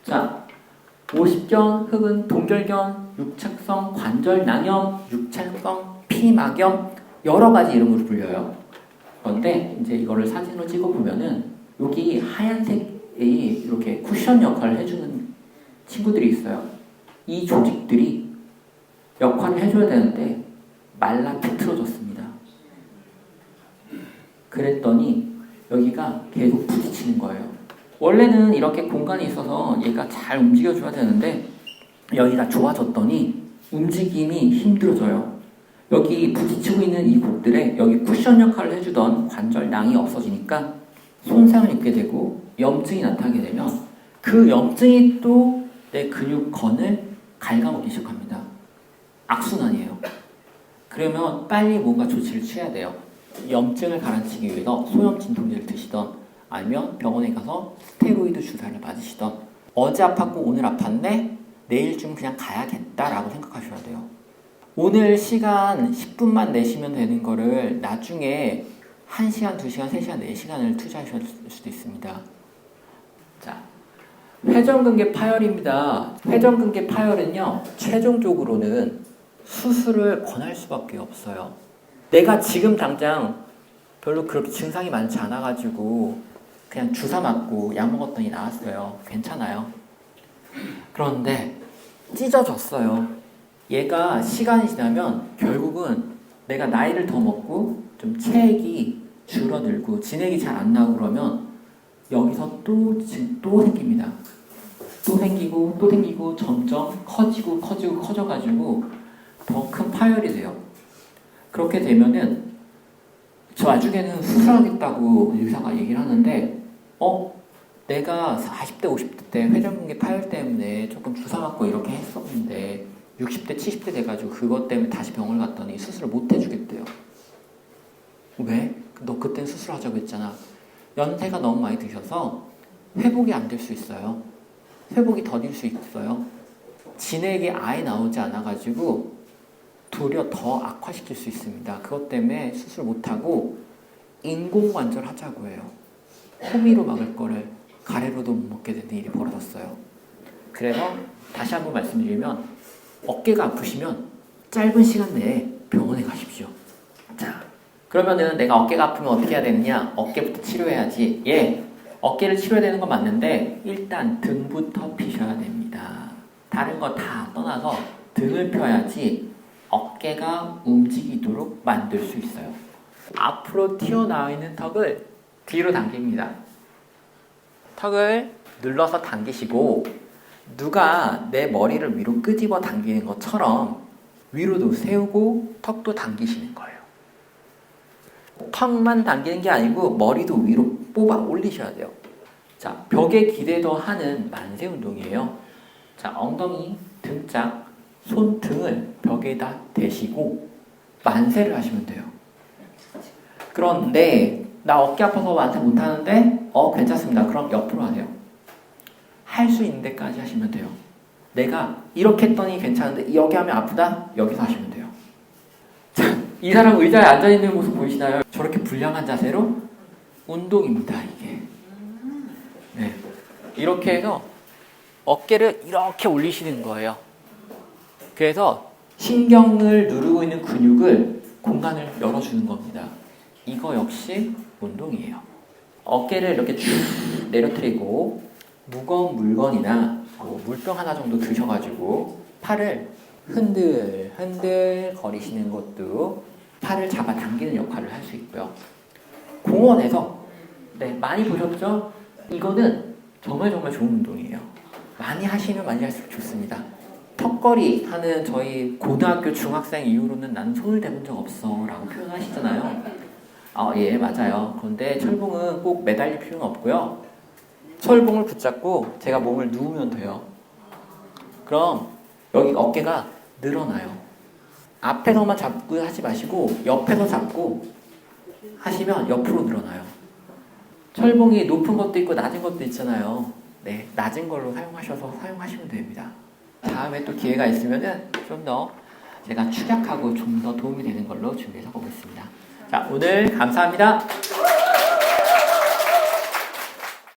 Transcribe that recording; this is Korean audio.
자, 오십견, 흑은 동결견, 육착성 관절 낭염, 육착성 피막염 여러 가지 이름으로 불려요. 그런데 이제 이거를 사진으로 찍어 보면은 여기 하얀색이 이렇게 쿠션 역할을 해주는 친구들이 있어요. 이 조직들이 역할을 해줘야 되는데 말라 비틀어졌습니다. 그랬더니 여기가 계속 부딪히는 거예요. 원래는 이렇게 공간이 있어서 얘가 잘 움직여줘야 되는데 여기가 좋아졌더니 움직임이 힘들어져요. 여기 부딪히고 있는 이 곳들에 여기 쿠션 역할을 해주던 관절낭이 없어지니까 손상을 입게 되고 염증이 나타나게 되면 그 염증이 또 내 근육건을 갉아먹기 시작합니다. 악순환이에요. 그러면 빨리 뭔가 조치를 취해야 돼요. 염증을 가라앉히기 위해서 소염 진통제를 드시던 아니면 병원에 가서 스테로이드 주사를 맞으시던 어제 아팠고 오늘 아팠네? 내일쯤 그냥 가야겠다라고 생각하셔야 돼요. 오늘 시간 10분만 내시면 되는 거를 나중에 1시간, 2시간, 3시간, 4시간을 투자하실 수도 있습니다. 자, 회전근개 파열입니다. 회전근개 파열은요, 최종적으로는 수술을 권할 수밖에 없어요. 내가 지금 당장 별로 그렇게 증상이 많지 않아가지고 그냥 주사 맞고 약 먹었더니 나았어요. 괜찮아요. 그런데 찢어졌어요. 얘가 시간이 지나면 결국은 내가 나이를 더 먹고 좀 체액이 줄어들고 진액이 잘 안 나오고 그러면 여기서 또 생깁니다. 또 생기고 점점 커져가지고 더 큰 파열이 돼요. 그렇게 되면은 저 나중에는 수술하겠다고 의사가 얘기를 하는데 내가 40대 50대 때 회전근개 파열 때문에 조금 주사 맞고 이렇게 했었는데 60대 70대 돼가지고 그것 때문에 다시 병원을 갔더니 수술을 못 해주겠대요. 왜? 너 그땐 수술하자고 했잖아. 연세가 너무 많이 드셔서 회복이 안 될 수 있어요. 회복이 더딜 수 있어요. 진액이 아예 나오지 않아가지고 도리어 더 악화시킬 수 있습니다. 그것 때문에 수술 못하고 인공관절 하자고 해요. 호미로 막을 거를 가래로도 못 먹게 되는 일이 벌어졌어요. 그래서 다시 한번 말씀드리면 어깨가 아프시면 짧은 시간 내에 병원에 가십시오. 자, 그러면은 내가 어깨가 아프면 어떻게 해야 되느냐? 어깨부터 치료해야지. 예, 어깨를 치료해야 되는 건 맞는데 일단 등부터 피셔야 됩니다. 다른 거 다 떠나서 등을 펴야지 어깨가 움직이도록 만들 수 있어요. 앞으로 튀어나와 있는 턱을 뒤로 당깁니다. 턱을 눌러서 당기시고 누가 내 머리를 위로 끄집어 당기는 것처럼 위로도 세우고 턱도 당기시는 거예요. 턱만 당기는 게 아니고 머리도 위로 뽑아 올리셔야 돼요. 자, 벽에 기대도 하는 만세 운동이에요. 자, 엉덩이, 등짝, 손등을 벽에다 대시고 만세를 하시면 돼요. 그런데 나 어깨 아파서 만세 못하는데 괜찮습니다. 그럼 옆으로 하세요. 할 수 있는 데까지 하시면 돼요. 내가 이렇게 했더니 괜찮은데 여기 하면 아프다? 여기서 하시면 돼요. 자, 이 사람 의자에 앉아있는 모습 보이시나요? 저렇게 불량한 자세로 운동입니다. 이게. 네. 이렇게 해서 어깨를 이렇게 올리시는 거예요. 그래서 신경을 누르고 있는 근육을 공간을 열어주는 겁니다. 이거 역시 운동이에요. 어깨를 이렇게 쭉 내려뜨리고 무거운 물건이나 물병 하나 정도 드셔가지고 팔을 흔들 거리시는 것도 팔을 잡아당기는 역할을 할 수 있고요. 공원에서 많이 보셨죠? 이거는 정말 좋은 운동이에요. 많이 하시면 많이 할수록 좋습니다. 턱걸이 하는 저희 고등학교 중학생 이후로는 나는 손을 대본 적 없어 라고 표현하시잖아요. 예, 맞아요. 그런데 철봉은 꼭 매달릴 필요는 없고요. 철봉을 붙잡고 제가 몸을 누우면 돼요. 그럼 여기 어깨가 늘어나요. 앞에서만 잡고 하지 마시고 옆에서 잡고 하시면 옆으로 늘어나요. 철봉이 높은 것도 있고 낮은 것도 있잖아요. 네, 낮은 걸로 사용하시면 됩니다. 다음에 또 기회가 있으면은 좀 더 제가 축약하고 좀 더 도움이 되는 걸로 준비해서 보겠습니다. 자, 오늘 감사합니다.